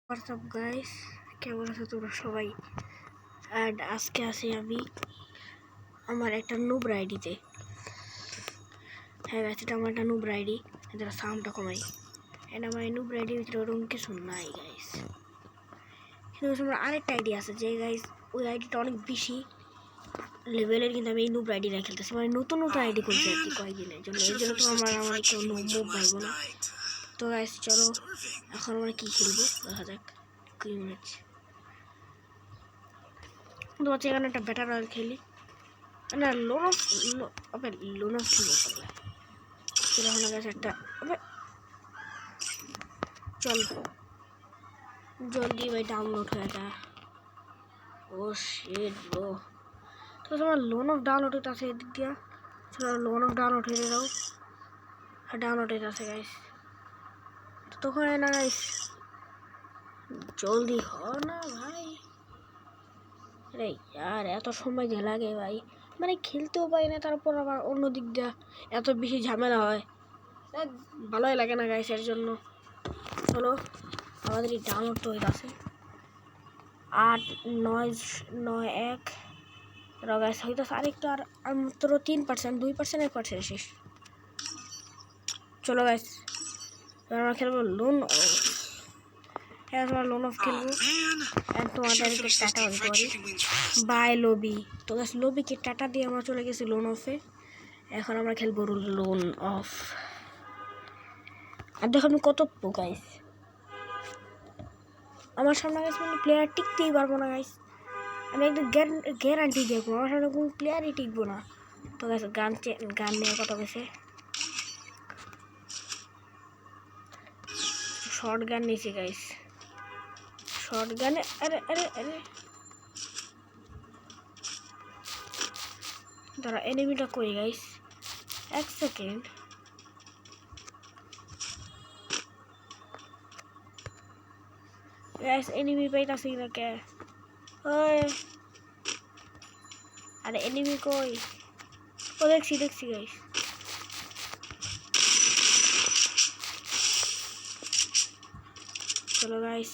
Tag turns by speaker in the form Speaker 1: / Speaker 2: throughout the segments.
Speaker 1: WhatsApp guys, কেমন আছো তোমরা সবাই? অ্যান্ড আজকে আসি আমি আমার একটা নুব আইডিতে। হ্যাঁ গাইস, এটা আমার একটা নুব আইডি। এটা সাউন্ডটা কমাই। অ্যান্ড আমার এই নুব আইডির ভিতরে ওরকম কিছু নাই গাইস। কিন্তু আমার আরেকটা আইডি আছে যে গাইস, ওই আইডিটা অনেক বেশি লেভেলের, কিন্তু আমি এই নুব আইডিটা খেলতেছি। মানে নতুন নতুন আইডি করছি আর কি কয়েকদিনের জন্য। এই জন্য তো আমার কেউ মুভ পাইবো না। তো গাইস চলো এখন আমরা কি খেলবো দেখা যাক। কি মনে হচ্ছে তোমার এখানে একটা ব্যাটার রয়্যাল খেলি না, লোন অফ খেলবো চলো এখন গেছে একটা। চল জলদি ভাই ডাউনলোড হয়ে যা। ও শিট ব্রো, তো তোমার লোন অফ ডাউনলোড হইতে আছে এদিক দিয়া। চলো লোন অফ ডাউনলোড হয়ে যাও। ডাউনলোড হইতে আছে গাইস, তো তখন না গাইস জলদি হ না ভাই। আরে ইয়ার এত সময় যে লাগে ভাই, মানে খেলতেও পারি না, তারপর আবার অন্য দিক দিয়ে এত বেশি ঝামেলা হয়, ভালোই লাগে না গাইস। এর জন্য চলো আমাদের এই ডাউনলোড তো হয়ে আছে 8 9 9 1 গাইস হইতেছে আরেকটু, আর মাত্র 3%, 2%, 1% শেষ। চলো গাইস আমরা খেলবো লোন অফ। হ্যাঁ তোমার লোন অফ খেলবো অ্যান্ড তোমাদেরকে টাটা দিতে পারি বাই লবি। তো গাইস লবিকে টাটা দিয়ে আমরা চলে গেছি লোন অফে। এখন আমরা খেলবো লোন অফ। আর দেখো আমি কত প্রো গাইস, আমার সামনে গাইস মানে প্লেয়ার টিকতেই পারবো না গাইস। আমি একদম গ্যারান্টি দেখবো আমার সামনে কোনো প্লেয়ারই টিকবো না। তো গাইস গান নিয়ে কত গেছে, শর্ট গান নিয়েছি গাইস। শর্ট গানে আরে আরে আরে দাঁড়া, এনিমিটা কই গাইস, 1 সেকেন্ড। গাইস এনিমি পাইতাছি না কে? ওই আরে এনিমি কই? ও দেখছি গাইস। চলো গাইস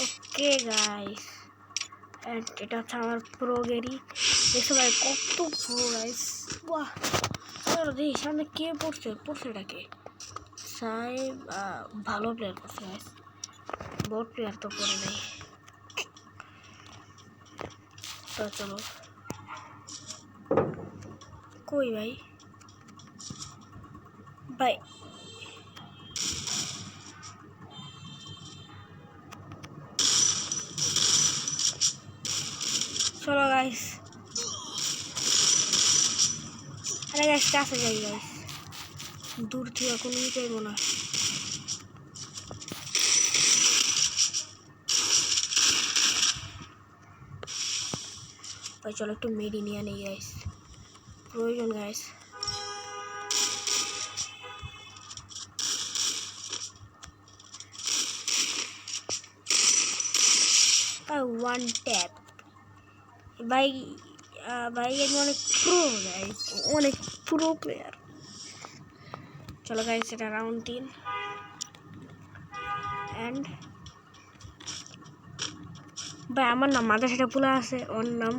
Speaker 1: ওকে গাইস, এটা হচ্ছে আমার প্রো গেরি। দেখছো ভাই কত প্রো গাইস, বাহ। চলো দেখি সামনে কে পড়ছে এটাকে সাহেব, ভালো প্লেয়ার করছে গাইস, বট প্লেয়ার তো পড়ে নাই। তো চলো কই ভাই ভাই, চলো গাইস। আরে গাইস কাছে যাই গাইস, দূর থেকে কোনো চাইবো না। ভাই চলো একটু মেডি নিয়ে নেই গাইস, প্রয়োজন গাইস। ওয়ান ট্যাপ ভাই, ভাই আমি অনেক প্রো গাইস, অনেক প্রো প্লেয়ার। চলো গাইস এটা রাউন্ড 3 অ্যান্ড ভাই আমার নাম মাথা সেটা পুলা আছে, ওর নাম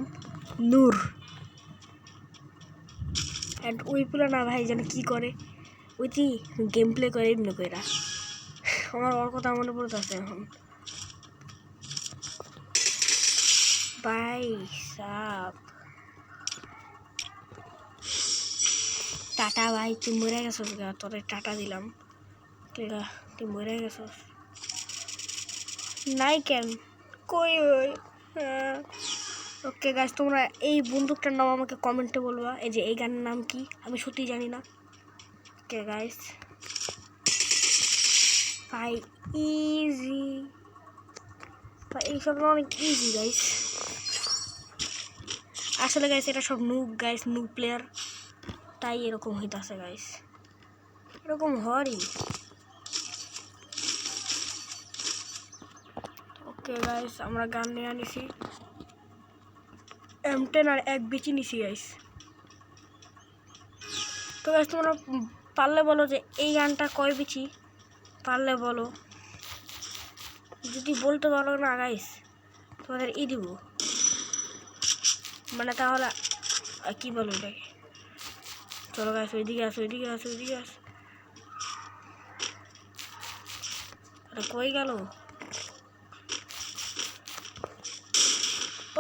Speaker 1: নূর। অ্যান্ড ওই পুলা না ভাই যেন কি করে, ওইটি গেম প্লে করে এমনি কইরা, আমার ওর কথা মনে পড়তেছে এখন। ভাই সাপ টাটা ভাই, তুই মরে গেছিস গা, তোরে টাটা দিলাম। তুই মরে গেছিস নাই কেন কই ওই। ওকে গাইস তোমরা এই বন্দুকটার নাম আমাকে কমেন্টে বলবা, এই যে এই গানের নাম কি, আমি সত্যি জানি না। ওকে গাইস ভাই ইজি, ভাই এইসব অনেক ইজি গাইস। আসলে গাইস এটা সব নুব গাইস, নুব প্লেয়ার, তাই এরকম হইতাছে গাইস, এরকম হরই। ওকে গাইস আমরা গান নিয়ে আনিছি, M10 আর এক বেচি নিছি গাইস। তো গাইস তোমরা পারলে বলো যে এই গানটা কয় বিচি, পারলে বলো। যদি বলতে পারো না গাইস তোমাদের দিব, মানে তাহলে কি বলবো এটাকে। চলো গাইস ওইদিকে আসো, ওইদিকে আসো, ওইদিকে আসো। আরে কই গেল?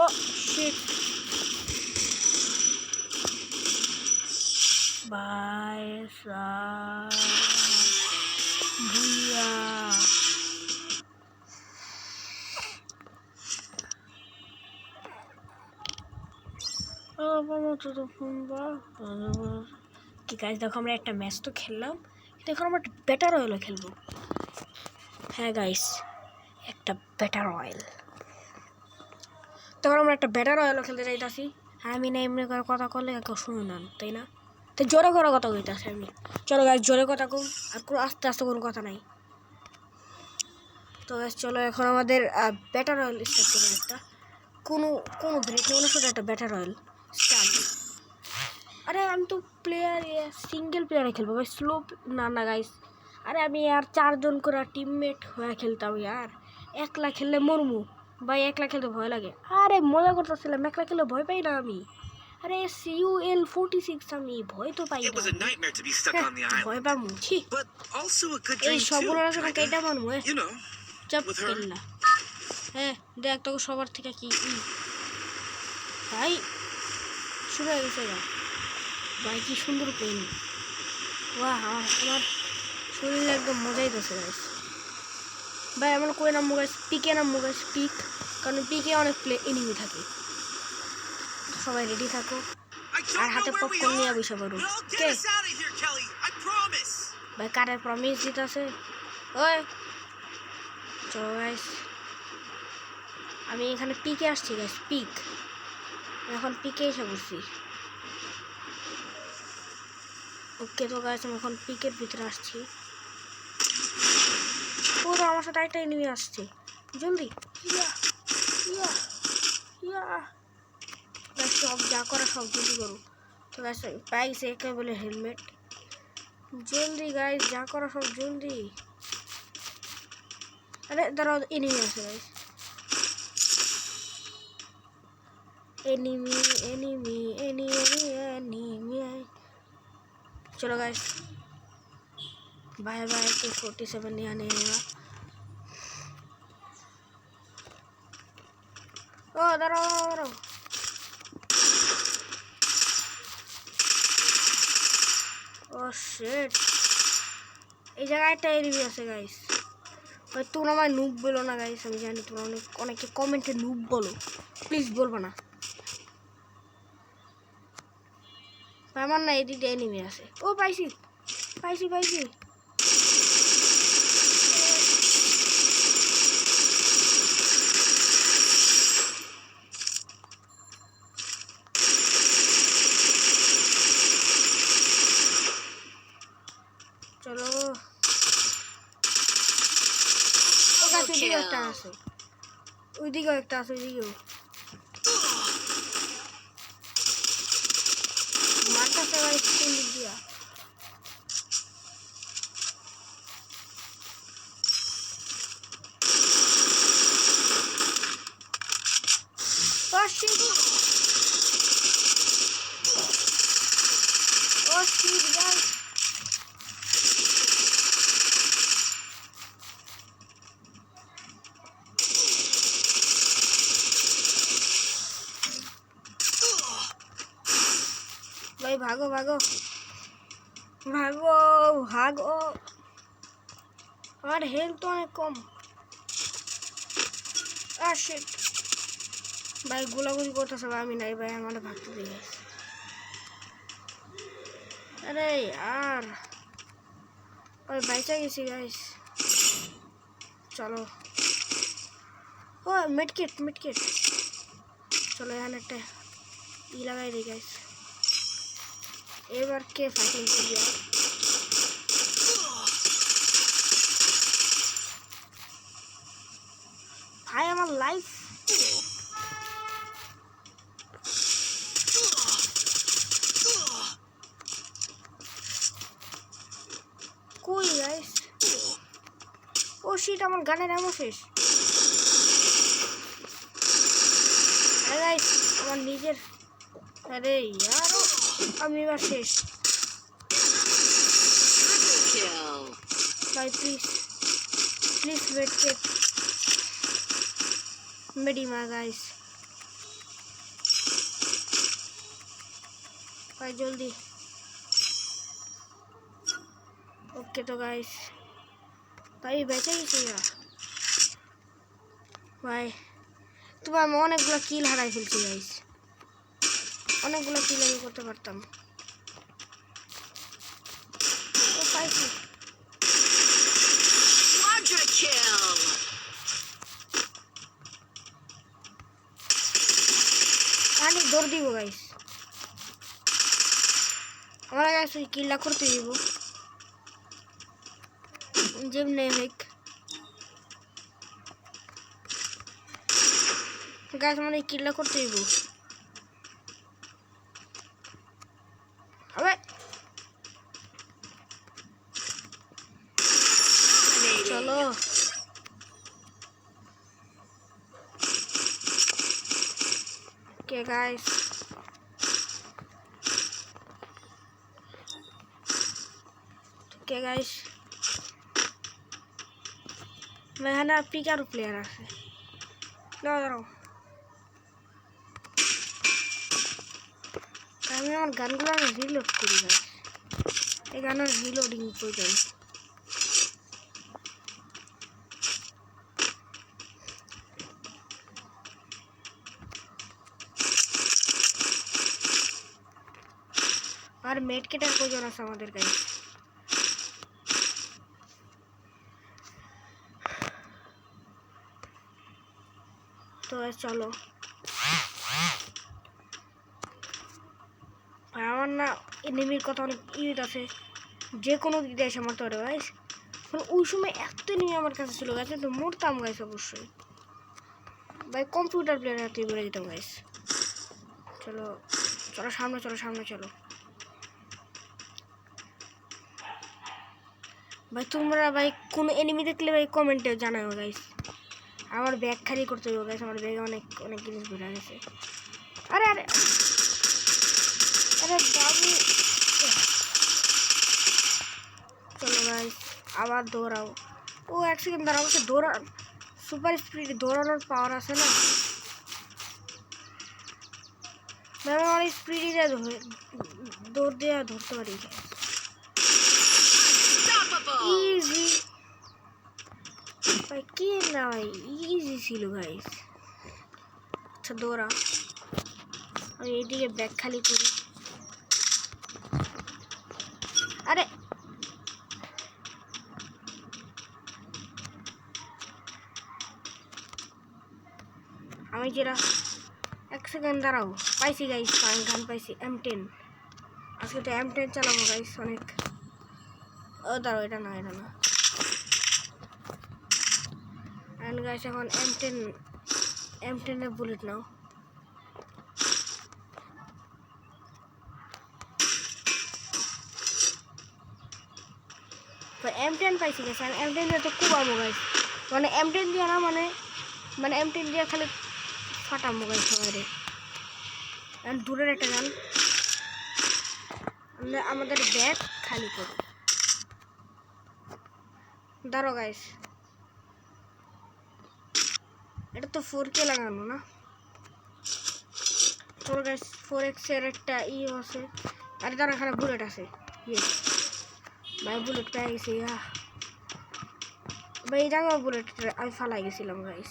Speaker 1: ও শিট ভাইসা ভুইয়া। কি গাইস দেখো আমরা একটা ম্যাচ তো খেললাম, এখন আমরা একটা ব্যাটার রয়্যালও খেলবো। হ্যাঁ গাইস একটা ব্যাটার রয়্যাল, তখন আমরা একটা ব্যাটার রয়্যালও খেলতে চাইতেছি। আমি না এমনি করে কথা করলে কেউ শুনে না, তাই না? তো জোরে করে কথা কইতেছি আমি। চলো গাইস জোরে কথা কম, আর কোনো আস্তে আস্তে কোনো কথা নাই। তো গাইস চলো এখন আমাদের ব্যাটার রয়্যাল স্টার্ট করবো একটা, কোনো কোনো ব্রেক নেই না, শুধু একটা ব্যাটার রয়্যাল স্টার্ট। আরে আমি তো প্লেয়ার সিঙ্গেল প্লেয়ারে খেলবো ভাই, স্লো না না গাইস। আরে আমি আর 4 জন করে টিমমেট হয়ে খেলতাম আর একলা খেললে মরমু ভাই, একলা খেলতে ভয় লাগে। আরে মজা করতেছিলাম, একলা খেললে ভয় পাই না আমি। আরে CUL-46 আমি ভয় তো পাই না, ভয় পাবো ছি। এই সবগুলো রাখা কেটা মানবো চাপ খেললা। হ্যাঁ দেখ তোকে সবার থেকে কি ভাই শুরু হয়ে গেছে ভাই, কি সুন্দর পেন। বাহ আমার শরীরে একদম মজাই দিচ্ছে গাইস। ভাই আমার কই নাম গাইস, পিকে নাম গাইস, পিক, কারণ পিকে অনেক এনিমি থাকে। সবাই রেডি থাকো আর হাতে পপকর্ন নিয়ে বসে পড়ো। কে ভাই কারের প্রমিস দিতেছে? ওই চলো গাইস আমি এখানে পিকে আসছি গাইস, পিক এখন পিকে এসে বসছি। ওকে তো গাইস আমি এখন পিকের ভিতরে আসছি। পুরো আমার সাথে একটা এনিমি আসছে, জলদি ইয়া ইয়া ইয়া গাইস সব যা করা সব জলদি করো। তো গাইস পাইছে একে বলে হেলমেট, জলদি গাইস যা করা সব জলদি। আরে দাঁড়াও এনিমি আছে guys, enemy enemy enemy enemy. চলো গাইস बाय बाय के 47 नहीं आने का। ओ दाঁড়াও ও শিট, এই জায়গায় একটা এনিমি আছে গাইস। ভাই তোমরা আমায় নুব বলো না গাইস, আমি জানি তোমরা অনেকে কমেন্টে নুব বলো, প্লিজ বলবো না। আমার না এদিকে এনিমি আছে। ও পাইছি পাইছি পাইছি। চলো ওইদিকে একটা আছে, ওইদিকেও একটা আছে, ওইদিকেও মারতেছে ভাই কোন দিক দিয়া। Oh shit guys, भाई भागो भागो भागो भागो, और हेल्थ तो है कम। आ शिट भाई गोलागुली করতেছে আমি নাই ভাই, আমারে ভাগতে দিই। अरे यार भाई বাইচা গেছি গাইস। চলো ও মিডকিট চলো এখানে একটা লাগাই দিই গাইস। এবার কে ফাইটিং করবে? ভাই আমার লাইফ শিট, আমার গানের এমন শেষ। আরে গাইস আমার নিজের, আরে ইয়ার আমি এবার শেষ। ভাই প্লিজ প্লিজ ওয়েট কেট মেডিমা গাইস, ভাই জলদি। ওকে তো গাইস ভাই বেঁচে গেছি ভাই। তবে আমি অনেকগুলো কিল হারাই ফেলছি গাইস, অনেকগুলো কিল আমি করতে পারতাম। ও পাইছি, আমি দৌড় দিব গাইস, আমার গাইস ওই কিলটা করতে দিব যেমনি হোক। গাইস আমার এই কিলটা করতে দিব। আবে চলো ওকে গাইস, ওকে গাইস এখানে পিকার প্লেয়ার আছে, দাঁড়াও আমি আমার গানগুলো রিলোড করি গাইস, এই গানের রিলোডিং প্রয়োজন। আর মেডকিটের প্রয়োজন আছে আমাদের কাছে। তো চলো আমার না এনিমির কথা অনেক ইউজ আছে, যে কোনো দিক দিয়ে এসে মারতে পারে গাইস। ওই সময় এত এনিমি আমার কাছে ছিল গাইস, তো মরতাম গাইস অবশ্যই ভাই, কম্পিউটার প্লেয়ার হাতে বেড়ে যেতাম গাইস। চলো চলো সামনে চলো, সামনে চলো ভাই। তোমরা ভাই কোনো এনিমি দেখলে ভাই কমেন্টে জানাও গাইস, আমার ব্যাগ খালি করতে হবে গাইস, আমার ব্যাগে অনেক অনেক জিনিস ভরে গেছে। আরে আরে আরে বাবু, চলো গাইস আবার দৌড়াও। ও এক সেকেন্ড দাঁড়াও, আমাকে দৌড়া সুপার স্পিড দৌড়ানোর পাওয়ার আছে না ভাই, আমার স্পিডে দৌড় দিয়ে ধরতে পারি। ইজি ভাই, কি না ভাই, ইজি ছিল গাইস। আচ্ছা দৌড়া, আমি এইদিকে ব্যাগ খালি করি। আরে আমি যেটা, এক সেকেন্ড দাঁড়াও, পাইছি গাইস, গান পাইছি M10। আজকে তো M10 চালাবো গাইস অনেক। ও দাঁড়াও, এটা না এটা না, এন্ড গাইস এখন M10 এর বুলেট নাও। M10 পাইছি গাইস, M10 দিয়ে তো কুবামো গাইস, মানে M10 দিয়ে না, মানে M10 দিয়ে খালি ফাটামো গাইস সবাই। এন্ড দূরের একটা গান, আমাদের ব্যাগ খালি করো। দাঁড়ো গাইস, এটা তো 4K লাগানো না, তোর গাইস 4X এর একটা আছে। আর তার এখানে বুলেট আছে, ভাই বুলেট পেয়ে গেছি ভাই, এই জায়গায় বুলেট আমি ফালাই গেছিলাম গাইস।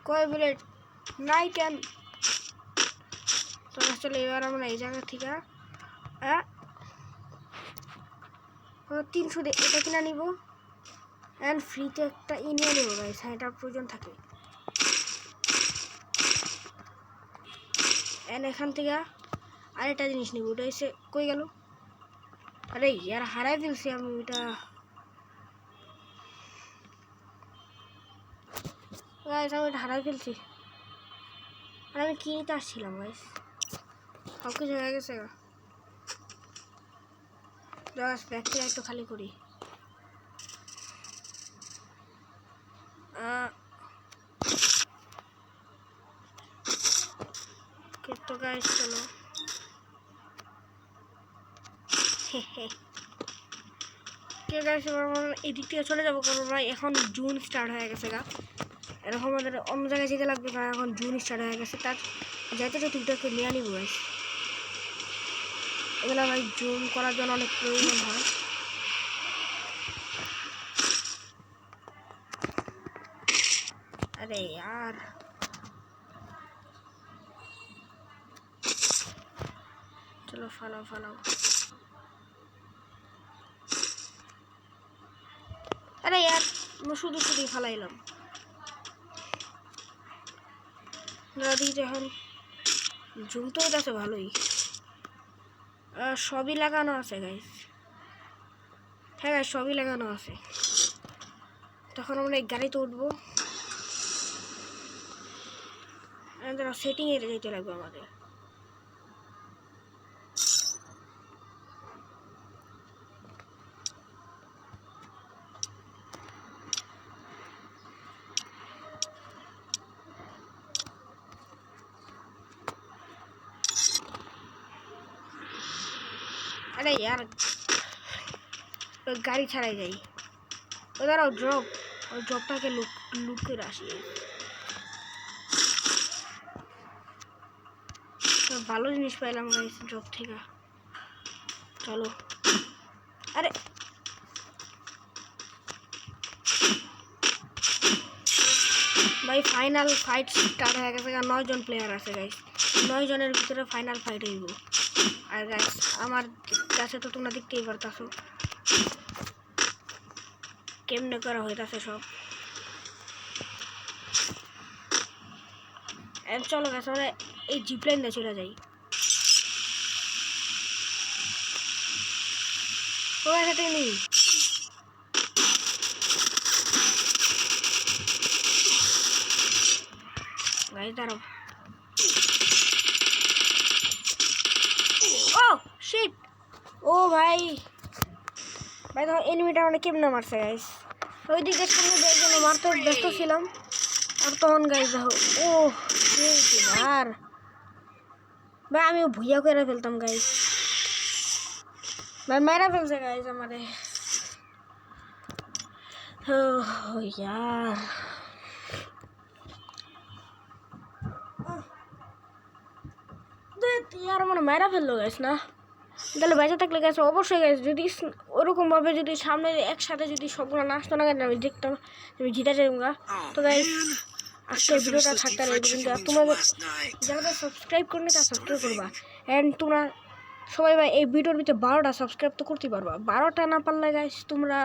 Speaker 1: কয় বুলেট নাই কেন? তো আসলে এবার আমরা এই জায়গা থেকে 300 দিয়ে এটা কিনা নিব, অ্যান্ড ফ্রিতে একটা নিয়ে নেবো গাইস, এটার প্রয়োজন থাকে। অ্যান্ড এখান থেকে আরেকটা জিনিস নিব, ওটা এসে কই গেল? আরে ইয়ার হারাই ফেলছি আমি ওইটা গাইস, আমি ওইটা হারাই ফেলছি। আর আমি কিনতে আসছিলাম গাইস, সব কিছু হয়ে গেছে গাছ, ব্যাগটা একটু খালি করি। তো গাইস চলো কে গাইস এদিক থেকে চলে যাবো, কারণ ভাই এখন জুন স্টার্ট হয়ে গেছে গা। এরকম আমাদের অন্য জায়গায় যেতে লাগবে, কারণ এখন জুন স্টার্ট হয়ে গেছে। তার যাইতে তো টুকটাকে নিয়ে আনিব গাইস। এগুলো ভাই জুম করার জন্য অনেক প্রয়োজন হয়। अरे यार चलो फलाओ फलाओ। अरे यार मैं शुद्ध शुद्ध फलाइलाम दादी যখন জুম তো হইতাছে ভালোই, সবই লাগানো আছে গাইস। হ্যাঁ গাইস সবই লাগানো আছে। তখন আমরা এই গাড়িতে উঠবো, সেটিং এ যেতে লাগবে আমাদের। अरे यार गाड़ी छाड़ाई जाई उधर आओ ड्रॉप और ड्रॉपटा के लूट के राशि तो ভালো জিনিস পাইলাম গাইস ড্রপ থেকে। চলো আরে ভাই ফাইনাল ফাইট স্টার্ট হয়ে গেছে। 9 জন প্লেয়ার আছে গাইস, 9 জনের ভিতরে ফাইনাল ফাইট হইব। আর গাইস আমার কাছে তো তোমরা দেখতেই পারতাছো কেমনে করা হইতাছে সব। চলো গাইস আমরা এই জিপ লাইন দিয়ে চলে যাই। ও সাথে নেই গাইস দাঁড়াও। ও শিট ও ভাই ভাই তখন এনিমিটা অনেক কেমনে মারছে গাইস। ওই দিকে সামনে দিয়ে জন্য মারতে ব্যস্ত ছিলাম, আর তখন গাইস দেখো ও আর ভাই আমি ভুইয়া করে ফেলতাম গাইস। ভাই মেরা ফেলছে গাইস আমারে। ও यार यार মানে মেরা ফেললো গাইস না। তাহলে বেঁচে থাকলে গেছে অবশ্যই গেছে। যদি ওরকমভাবে যদি সামনে একসাথে যদি সবগুলো নাচতো না গেছে আমি দেখতাম আমি জিতে যাইগা। তো গাইস আজকের ভিডিওটা থাকতে আর কিন্তু তোমরা যারা সাবস্ক্রাইব করলে তা সাবস্ক্রাইব করবা। অ্যান্ড তোমরা সবাই ভাই এই ভিডিওর ভিতরে 12টা সাবস্ক্রাইব তো করতে পারবা। 12টা না পারলে গাইস তোমরা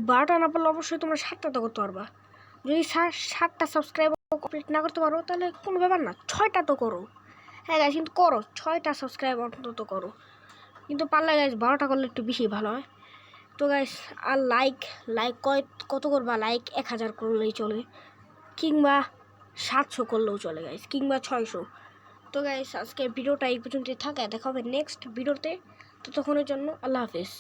Speaker 1: 12টা না পারলে অবশ্যই তোমরা 7টা তো করতে পারবা। যদি 7টা সাবস্ক্রাইব কমপ্লিট না করতে পারো তাহলে কোনো ব্যাপার না, 6টা তো করো। হ্যাঁ গাইস কিন্তু করো, 6টা সাবস্ক্রাইব অন্তত করো। কিন্তু পারলে গাইস 12টা করলে একটু বেশি ভালো হয়। তো গাইস আর লাইক কত করবা? লাইক 1000 করলেই চলে, কিংবা 700 করলেও চলে গাইস, কিংবা 600। তো গাইস আজকে ভিডিওটা এই পর্যন্তই থাকে। দেখা হবে নেক্সট ভিডিওতে। ততক্ষণের জন্য আল্লাহ হাফেজ।